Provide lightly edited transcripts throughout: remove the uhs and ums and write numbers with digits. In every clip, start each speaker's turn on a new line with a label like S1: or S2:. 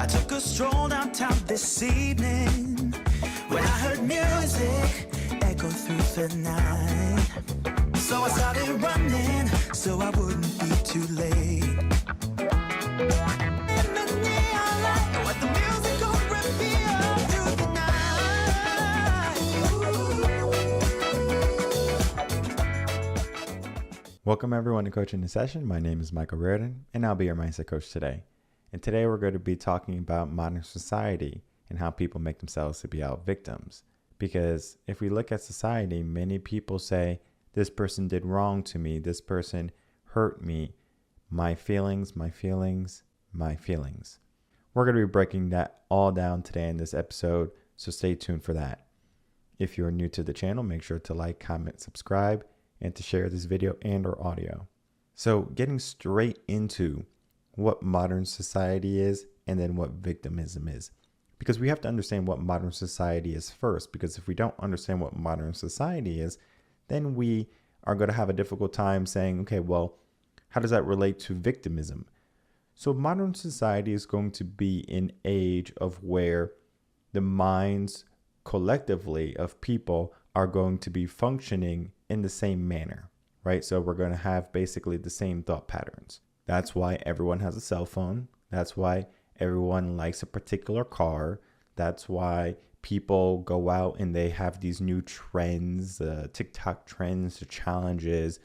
S1: I took a stroll downtown this evening when I heard music echo through the night. So I started running so I wouldn't be too late. In the neon light, what the music gon' reveal through the night.
S2: Welcome everyone to Coaching in Session. My name is Michael Rearden, and I'll be your mindset coach today. And today we're going to be talking about modern society and how people make themselves to be out victims. Because if we look at society, many people say, this person did wrong to me, this person hurt me, my feelings, my feelings, my feelings. We're going to be breaking that all down today in this episode, so stay tuned for that. If you're new to the channel, make sure to like, comment, subscribe, and to share this video and or audio. So getting straight into what modern society is and then what victimism is. Because we have to understand what modern society is first, because if we don't understand what modern society is, then we are going to have a difficult time saying, okay, well, how does that relate to victimism? So modern society is going to be an age of where the minds collectively of people are going to be functioning in the same manner, right? So we're going to have basically the same thought patterns. That's why everyone has a cell phone. That's why everyone likes a particular car. That's why people go out and they have these new trends, TikTok trends, the challenges.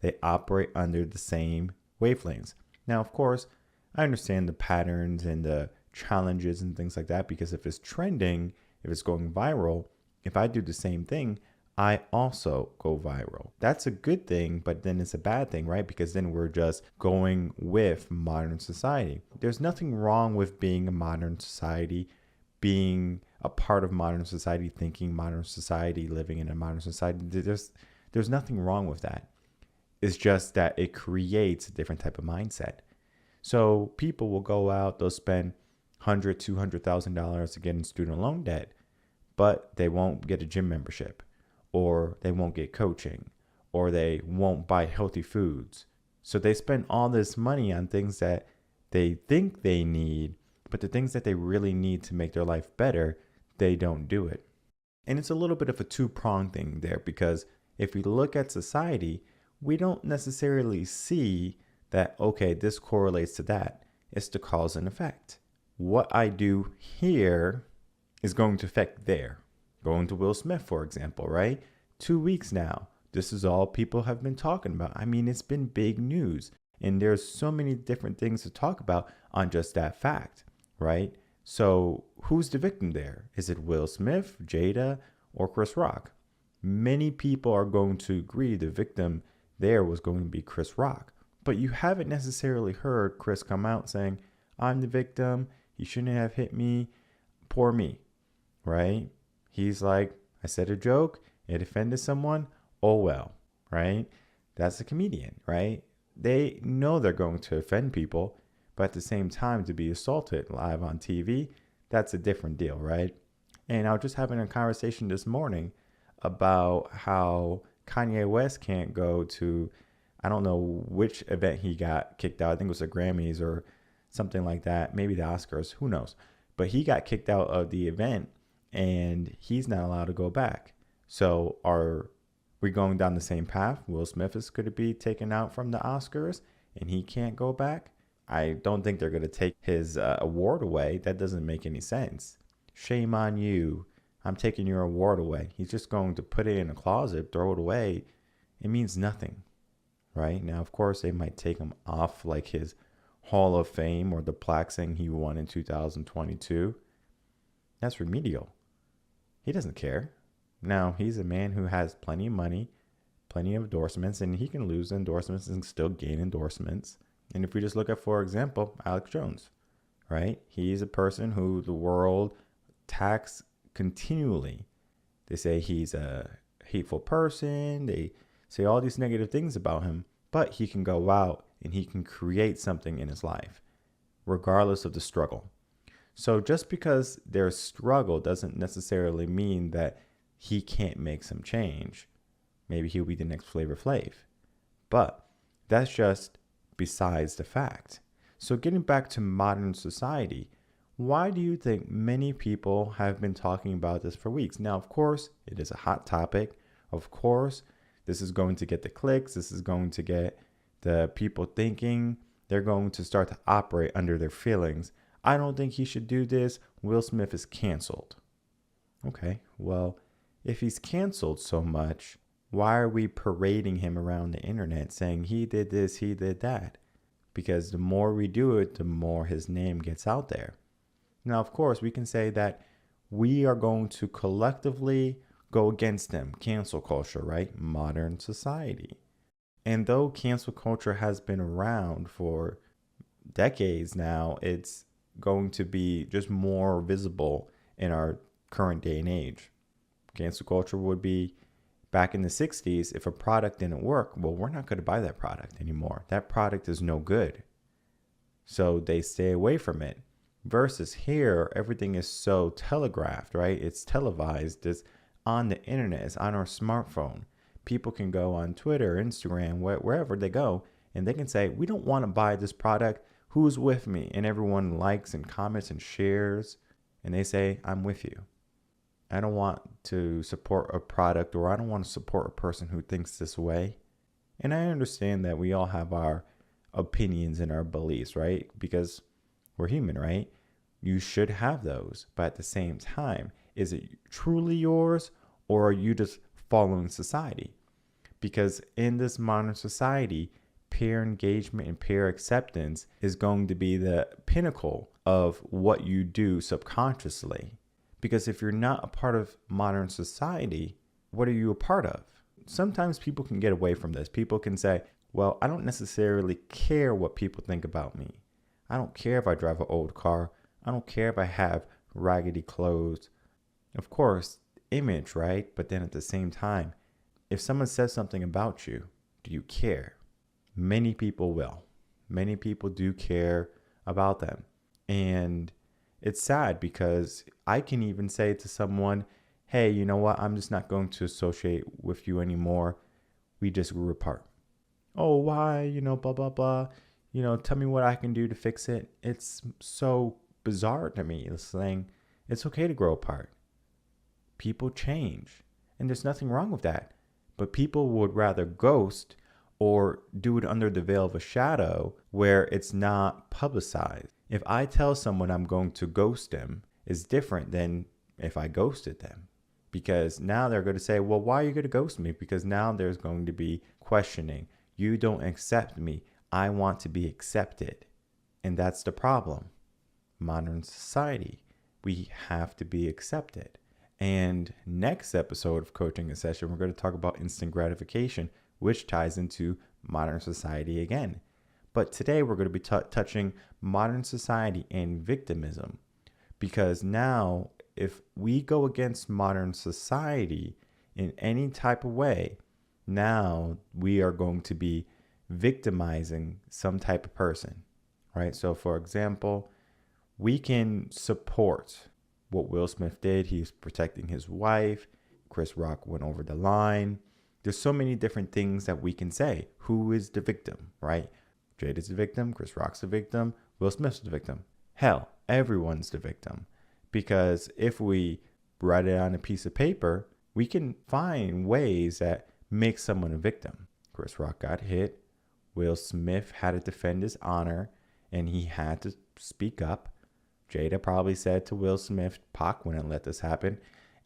S2: They operate under the same wavelengths. Now, of course, I understand the patterns and the challenges and things like that, because if it's trending, if it's going viral, if I do the same thing, I also go viral. That's a good thing, but then it's a bad thing, right? Because then we're just going with modern society. There's nothing wrong with being a modern society, being a part of modern society, thinking modern society, living in a modern society. There's nothing wrong with that. It's just that it creates a different type of mindset. So people will go out, they'll spend $100,000, $200,000 to get in student loan debt, but they won't get a gym membership, or they won't get coaching, or they won't buy healthy foods. So they spend all this money on things that they think they need, but the things that they really need to make their life better, they don't do it. And it's a little bit of a two-pronged thing there, because if we look at society, we don't necessarily see that, okay, this correlates to that. It's the cause and effect. What I do here is going to affect there. Going to Will Smith, for example, right? 2 weeks now. This is all people have been talking about. I mean, it's been big news. And there's so many different things to talk about on just that fact, right? So who's the victim there? Is it Will Smith, Jada, or Chris Rock? Many people are going to agree the victim there was going to be Chris Rock. But you haven't necessarily heard Chris come out saying, I'm the victim. He shouldn't have hit me. Poor me, right? He's like, I said a joke, it offended someone, oh well, right? That's a comedian, right? They know they're going to offend people, but at the same time, to be assaulted live on TV, that's a different deal, right? And I was just having a conversation this morning about how Kanye West can't go to, I don't know which event he got kicked out. I think it was the Grammys or something like that, maybe the Oscars, who knows? But he got kicked out of the event, and he's not allowed to go back. So are we going down the same path? Will Smith is going to be taken out from the Oscars and he can't go back? I don't think they're going to take his award away. That doesn't make any sense. Shame on you. I'm taking your award away. He's just going to put it in a closet, throw it away. It means nothing, right? Now, of course, they might take him off like his Hall of Fame or the plaque saying he won in 2022. That's remedial. He doesn't care. Now, he's a man who has plenty of money, plenty of endorsements, and he can lose endorsements and still gain endorsements. And if we just look at, for example, Alex Jones, right? He's a person who the world attacks continually. They say he's a hateful person. They say all these negative things about him, but he can go out and he can create something in his life, regardless of the struggle. So just because there's struggle doesn't necessarily mean that he can't make some change. Maybe he'll be the next Flavor Flav. But that's just besides the fact. So getting back to modern society, Why do you think many people have been talking about this for weeks? Now, of course, it is a hot topic. Of course, this is going to get the clicks. This is going to get the people thinking. They're going to start to operate under their feelings. I don't think he should do this. Will Smith is canceled. Okay, well, if he's canceled so much, why are we parading him around the internet saying he did this, he did that? Because the more we do it, the more his name gets out there. Now, of course, we can say that we are going to collectively go against him. Cancel culture, right? Modern society. And though cancel culture has been around for decades now, it's going to be just more visible in our current day and age. Cancel culture would be back in the 60s. If a product didn't work, well, we're not going to buy that product anymore. That product is no good. So they stay away from it. Versus here, everything is so telegraphed, right? It's televised. It's on the internet. It's on our smartphone. People can go on Twitter, Instagram, wherever they go, and they can say, we don't want to buy this product. Who's with me? And everyone likes and comments and shares. And they say, I'm with you. I don't want to support a product, or I don't want to support a person who thinks this way. And I understand that we all have our opinions and our beliefs, right? Because we're human, right? You should have those. But at the same time, is it truly yours, or are you just following society? Because in this modern society, peer engagement and peer acceptance is going to be the pinnacle of what you do subconsciously. Because if you're not a part of modern society, what are you a part of? Sometimes people can get away from this. People can say, well, I don't necessarily care what people think about me. I don't care if I drive an old car. I don't care if I have raggedy clothes. Of course, image, right? But then at the same time, if someone says something about you, do you care? Many people will. Many people do care about them. And it's sad because I can even say to someone, hey, you know what? I'm just not going to associate with you anymore. We just grew apart. Oh, why? Blah, blah, blah. Tell me what I can do to fix it. It's so bizarre to me. It's saying it's okay to grow apart. People change. And there's nothing wrong with that. But people would rather ghost or do it under the veil of a shadow where it's not publicized. If I tell someone I'm going to ghost them, it's different than if I ghosted them. Because now they're going to say, well, why are you going to ghost me? Because now there's going to be questioning. You don't accept me. I want to be accepted. And that's the problem. Modern society. We have to be accepted. And next episode of Coaching a Session, we're going to talk about instant gratification, which ties into modern society again. But today we're going to be touching modern society and victimism. Because now, if we go against modern society in any type of way, now we are going to be victimizing some type of person, right? So for example, we can support what Will Smith did. He's protecting his wife. Chris Rock went over the line. There's so many different things that we can say. Who is the victim, right? Jada's the victim. Chris Rock's the victim. Will Smith's the victim. Hell, everyone's the victim. Because if we write it on a piece of paper, we can find ways that make someone a victim. Chris Rock got hit. Will Smith had to defend his honor, and he had to speak up. Jada probably said to Will Smith, Pac wouldn't let this happen.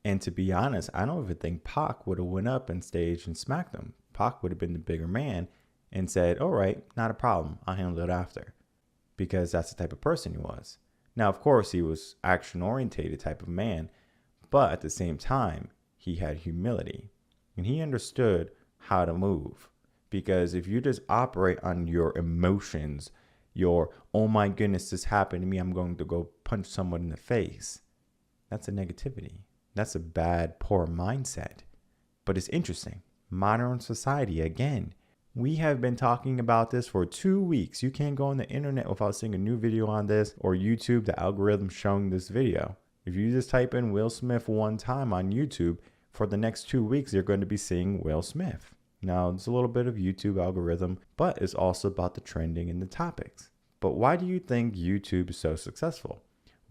S2: And to be honest, I don't even think Pac would have went up and staged and smacked him. Pac would have been the bigger man and said, all right, not a problem. I'll handle it after. Because that's the type of person he was. Now, of course, he was action-orientated type of man. But at the same time, he had humility. And he understood how to move. Because if you just operate on your emotions, oh my goodness, this happened to me, I'm going to go punch someone in the face. That's a negativity. That's a bad, poor mindset. But it's interesting. Modern society, again, we have been talking about this for 2 weeks. You can't go on the internet without seeing a new video on this, or YouTube, the algorithm showing this video. If you just type in Will Smith one time on YouTube, for the next 2 weeks, you're going to be seeing Will Smith. Now, it's a little bit of YouTube algorithm, but it's also about the trending and the topics. But why do you think YouTube is so successful?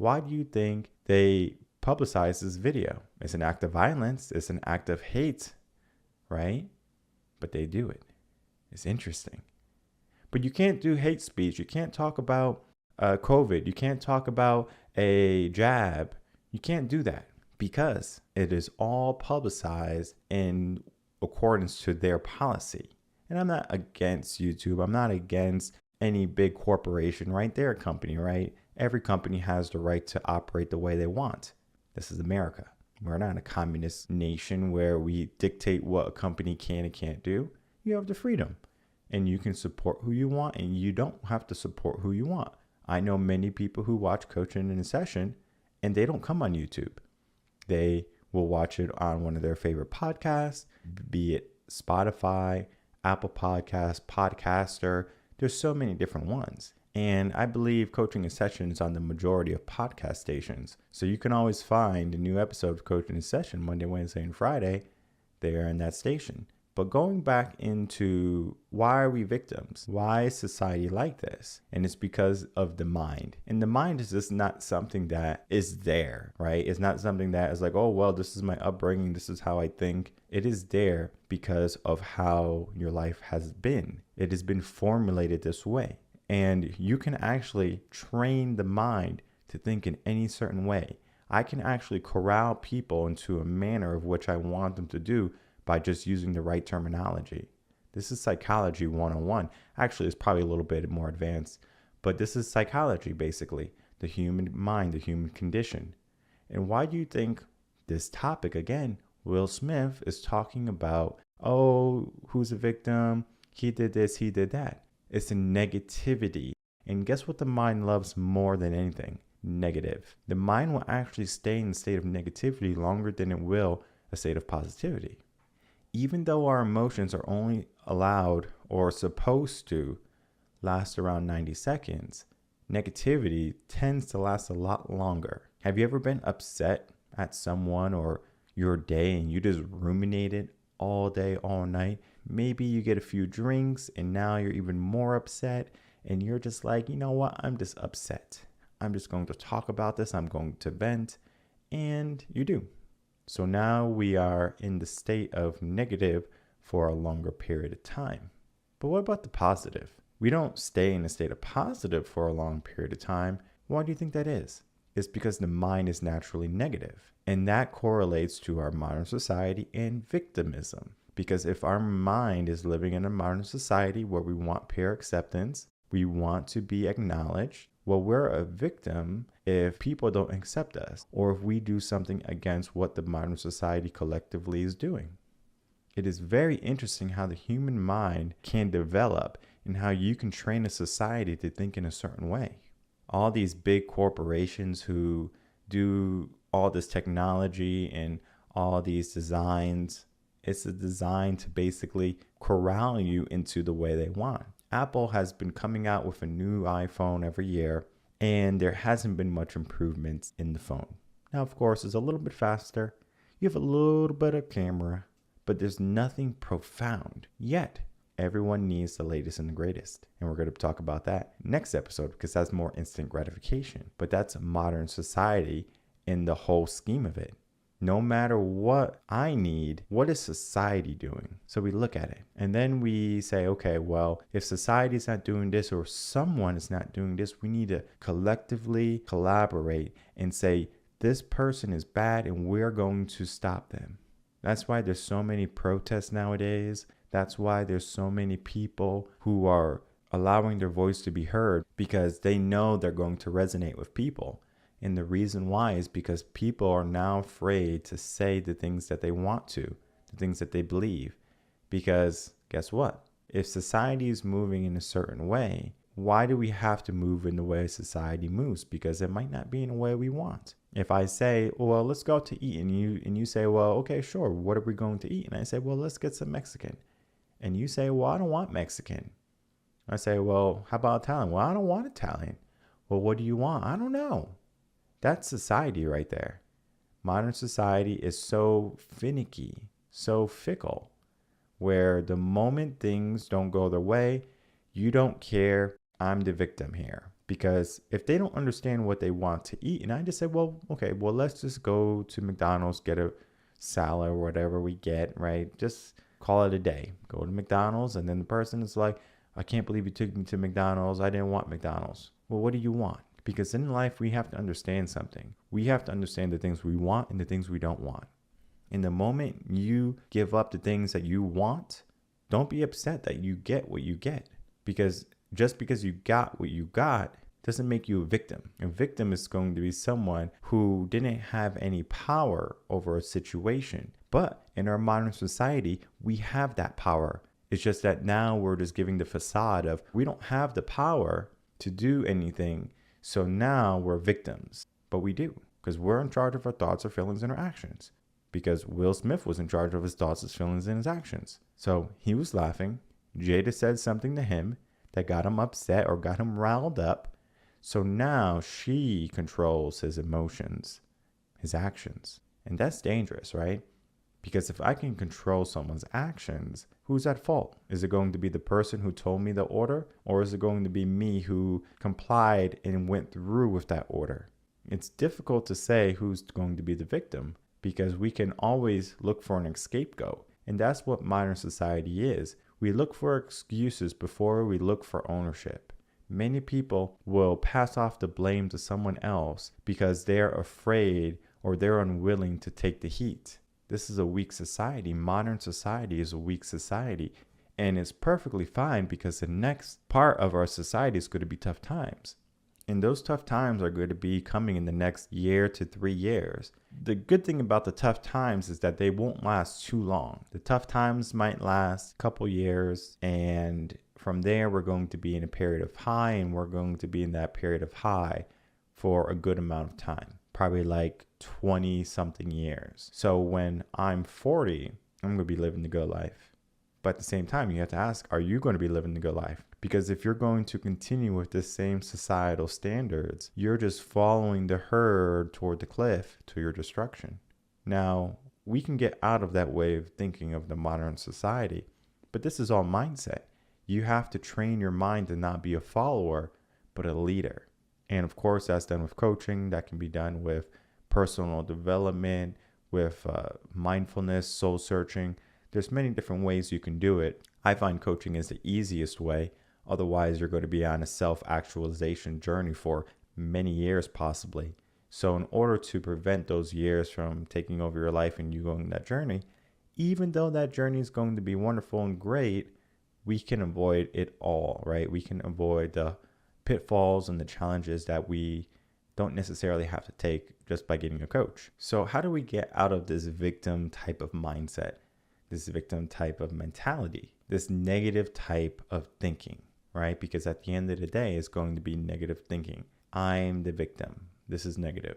S2: Why do you think they publicize this video? It's an act of violence. It's an act of hate, right? But they do it. It's interesting. But you can't do hate speech. You can't talk about COVID. You can't talk about a jab. You can't do that because it is all publicized in accordance to their policy. And I'm not against YouTube. I'm not against any big corporation, right? They're a company, right? Every company has the right to operate the way they want. This is America. We're not a communist nation where we dictate what a company can and can't do. You have the freedom. And you can support who you want, and you don't have to support who you want. I know many people who watch Coaching in a Session, and they don't come on YouTube. They will watch it on one of their favorite podcasts, be it Spotify, Apple Podcasts, Podcaster. There's so many different ones. And I believe Coaching in a Session is on the majority of podcast stations. So you can always find a new episode of Coaching in a Session Monday, Wednesday, and Friday there in that station. But going back into why are we victims? Why is society like this? And it's because of the mind. And the mind is just not something that is there, right? It's not something that is like, oh, well, this is my upbringing. This is how I think. It is there because of how your life has been. It has been formulated this way. And you can actually train the mind to think in any certain way. I can actually corral people into a manner of which I want them to do by just using the right terminology. This is psychology 101. Actually, it's probably a little bit more advanced, but this is psychology, basically, the human mind, the human condition. And why do you think this topic, again, Will Smith is talking about, oh, who's a victim? He did this, he did that. It's a negativity. And guess what the mind loves more than anything? Negative. The mind will actually stay in a state of negativity longer than it will a state of positivity. Even though our emotions are only allowed or supposed to last around 90 seconds, negativity tends to last a lot longer. Have you ever been upset at someone or your day and you just ruminated all day, all night? Maybe you get a few drinks and now you're even more upset and you're just like, you know what? I'm just upset. I'm just going to talk about this. I'm going to vent. And you do. So now we are in the state of negative for a longer period of time. But what about the positive? We don't stay in a state of positive for a long period of time. Why do you think that is? It's because the mind is naturally negative. And that correlates to our modern society and victimism. Because if our mind is living in a modern society where we want peer acceptance, we want to be acknowledged, well, we're a victim if people don't accept us or if we do something against what the modern society collectively is doing. It is very interesting how the human mind can develop and how you can train a society to think in a certain way. All these big corporations who do all this technology and all these designs, it's a design to basically corral you into the way they want. Apple has been coming out with a new iPhone every year, and there hasn't been much improvements in the phone. Now, of course, it's a little bit faster. You have a little bit of camera, but there's nothing profound. Yet, everyone needs the latest and the greatest. And we're going to talk about that next episode because that's more instant gratification. But that's modern society in the whole scheme of it. No matter what I need, what is society doing? So we look at it and then we say, okay, well, if society is not doing this or someone is not doing this, we need to collectively collaborate and say, this person is bad and we're going to stop them. That's why there's so many protests nowadays. That's why there's so many people who are allowing their voice to be heard because they know they're going to resonate with people. And the reason why is because people are now afraid to say the things that they want to, the things that they believe. Because guess what? If society is moving in a certain way, why do we have to move in the way society moves? Because it might not be in a way we want. If I say, well, let's go out to eat, and you say, well, okay, sure, what are we going to eat? And I say, well, let's get some Mexican. And you say, well, I don't want Mexican. I say, well, how about Italian? Well, I don't want Italian. Well, what do you want? I don't know. That's society right there. Modern society is so finicky, so fickle, where the moment things don't go their way, you don't care. I'm the victim here Because if they don't understand what they want to eat, and I just say, well, okay, well, let's just go to McDonald's, get a salad or whatever we get, right? Just call it a day. Go to McDonald's, and then the person is like, I can't believe you took me to McDonald's. I didn't want McDonald's. Well, what do you want? Because in life, we have to understand something. We have to understand the things we want and the things we don't want. In the moment you give up the things that you want, don't be upset that you get what you get. Because just because you got what you got doesn't make you a victim. A victim is going to be someone who didn't have any power over a situation. But in our modern society, we have that power. It's just that now we're just giving the facade of we don't have the power to do anything. So now we're victims. But we do, because we're in charge of our thoughts, our feelings, and our actions. Because Will Smith was in charge of his thoughts, his feelings, and his actions. So he was laughing. Jada said something to him that got him upset or got him riled up. So now she controls his emotions, his actions. And that's dangerous, right? Because if I can control someone's actions, who's at fault? Is it going to be the person who told me the order? Or is it going to be me who complied and went through with that order? It's difficult to say who's going to be the victim because we can always look for an scapegoat. And that's what modern society is. We look for excuses before we look for ownership. Many people will pass off the blame to someone else because they're afraid or they're unwilling to take the heat. This is a weak society. Modern society is a weak society. And it's perfectly fine because the next part of our society is going to be tough times. And those tough times are going to be coming in the next year to 3 years. The good thing about the tough times is that they won't last too long. The tough times might last a couple years, and from there we're going to be in a period of high, and we're going to be in that period of high for a good amount of time, probably like 20 something years. So when I'm 40, I'm going to be living the good life. But at the same time, you have to ask, are you going to be living the good life? Because if you're going to continue with the same societal standards, you're just following the herd toward the cliff to your destruction. Now, we can get out of that way of thinking of the modern society, but this is all mindset. You have to train your mind to not be a follower, but a leader. And of course, that's done with coaching. That can be done with personal development, with mindfulness, soul searching. There's many different ways you can do it. I find coaching is the easiest way. Otherwise, you're going to be on a self-actualization journey for many years possibly. So in order to prevent those years from taking over your life and you going that journey, even though that journey is going to be wonderful and great, we can avoid it all, right? We can avoid the pitfalls and the challenges that we don't necessarily have to take just by getting a coach. So how do we get out of this victim type of mindset, this victim type of mentality, this negative type of thinking, right? Because at the end of the day, it's going to be negative thinking. I'm the victim. This is negative.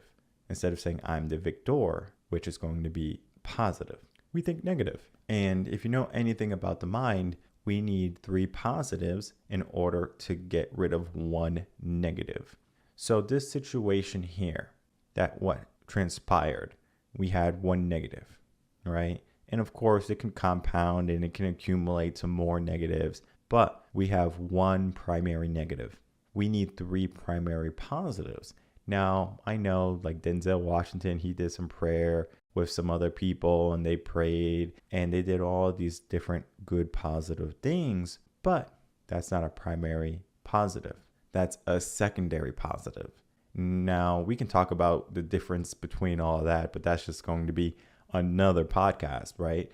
S2: Instead of saying I'm the victor, which is going to be positive, we think negative. And if you know anything about the mind, we need 3 positives in order to get rid of 1 negative. So this situation here, that what transpired, we had 1 negative, right? And of course, it can compound and it can accumulate to more negatives, but we have 1 primary negative. We need 3 primary positives. Now, I know like Denzel Washington, he did some prayer with some other people and they prayed and they did all these different good positive things, but that's not a primary positive. That's a secondary positive. Now, we can talk about the difference between all of that, but that's just going to be another podcast, right?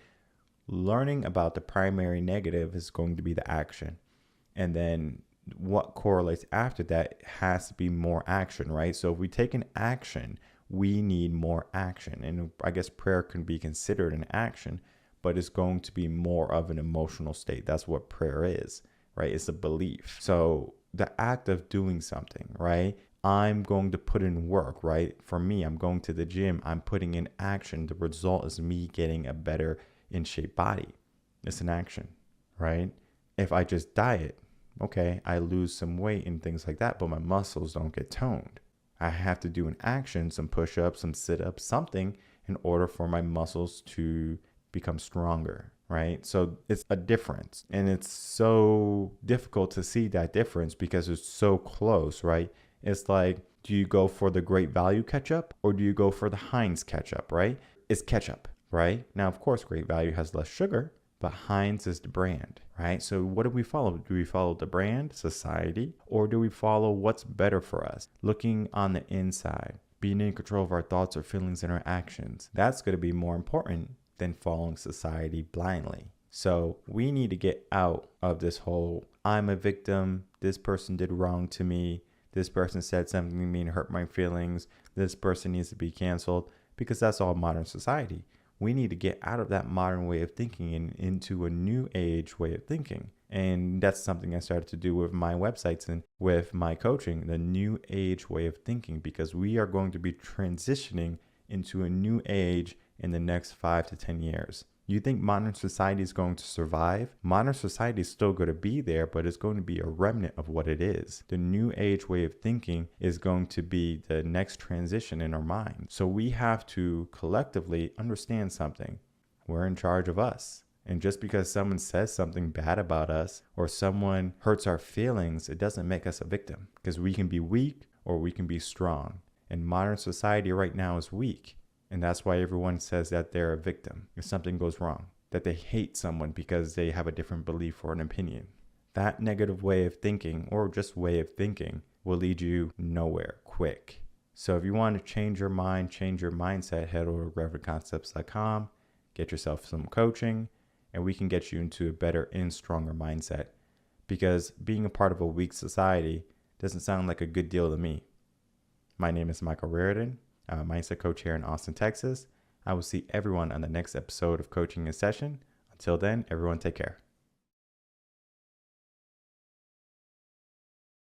S2: Learning about the primary negative is going to be the action. And then what correlates after that has to be more action, right? So if we take an action, we need more action. And I guess prayer can be considered an action, but it's going to be more of an emotional state. That's what prayer is, right? It's a belief. So the act of doing something, right? I'm going to put in work, right? For me, I'm going to the gym. I'm putting in action. The result is me getting a better in shape body. It's an action, right? If I just diet, okay, I lose some weight and things like that, but my muscles don't get toned. I have to do an action, some push-ups, some sit-ups, something in order for my muscles to become stronger, right? So it's a difference, and it's so difficult to see that difference because it's so close, right? It's like, do you go for the Great Value ketchup or do you go for the Heinz ketchup, right? It's ketchup, right? Now, of course, Great Value has less sugar, but Heinz is the brand, right? So what do we follow? Do we follow the brand, society, or do we follow what's better for us? Looking on the inside, being in control of our thoughts, our feelings, and our actions. That's going to be more important than following society blindly. So we need to get out of this whole, I'm a victim, this person did wrong to me, this person said something to me and hurt my feelings, this person needs to be canceled, because that's all modern society. We need to get out of that modern way of thinking and into a new age way of thinking. And that's something I started to do with my websites and with my coaching, the new age way of thinking, because we are going to be transitioning into a new age in the next 5 to 10 years. You think modern society is going to survive? Modern society is still going to be there, but it's going to be a remnant of what it is. The new age way of thinking is going to be the next transition in our mind. So we have to collectively understand something. We're in charge of us. And just because someone says something bad about us or someone hurts our feelings, it doesn't make us a victim, because we can be weak or we can be strong. And modern society right now is weak. And that's why everyone says that they're a victim if something goes wrong, that they hate someone because they have a different belief or an opinion. That negative way of thinking, or just way of thinking, will lead you nowhere quick. So if you want to change your mind, change your mindset, head over to reverendconcepts.com, get yourself some coaching, and we can get you into a better and stronger mindset. Because being a part of a weak society doesn't sound like a good deal to me. My name is Michael Rearden. I'm a mindset coach here in Austin, Texas. I will see everyone on the next episode of Coaching in Session. Until then, everyone take care.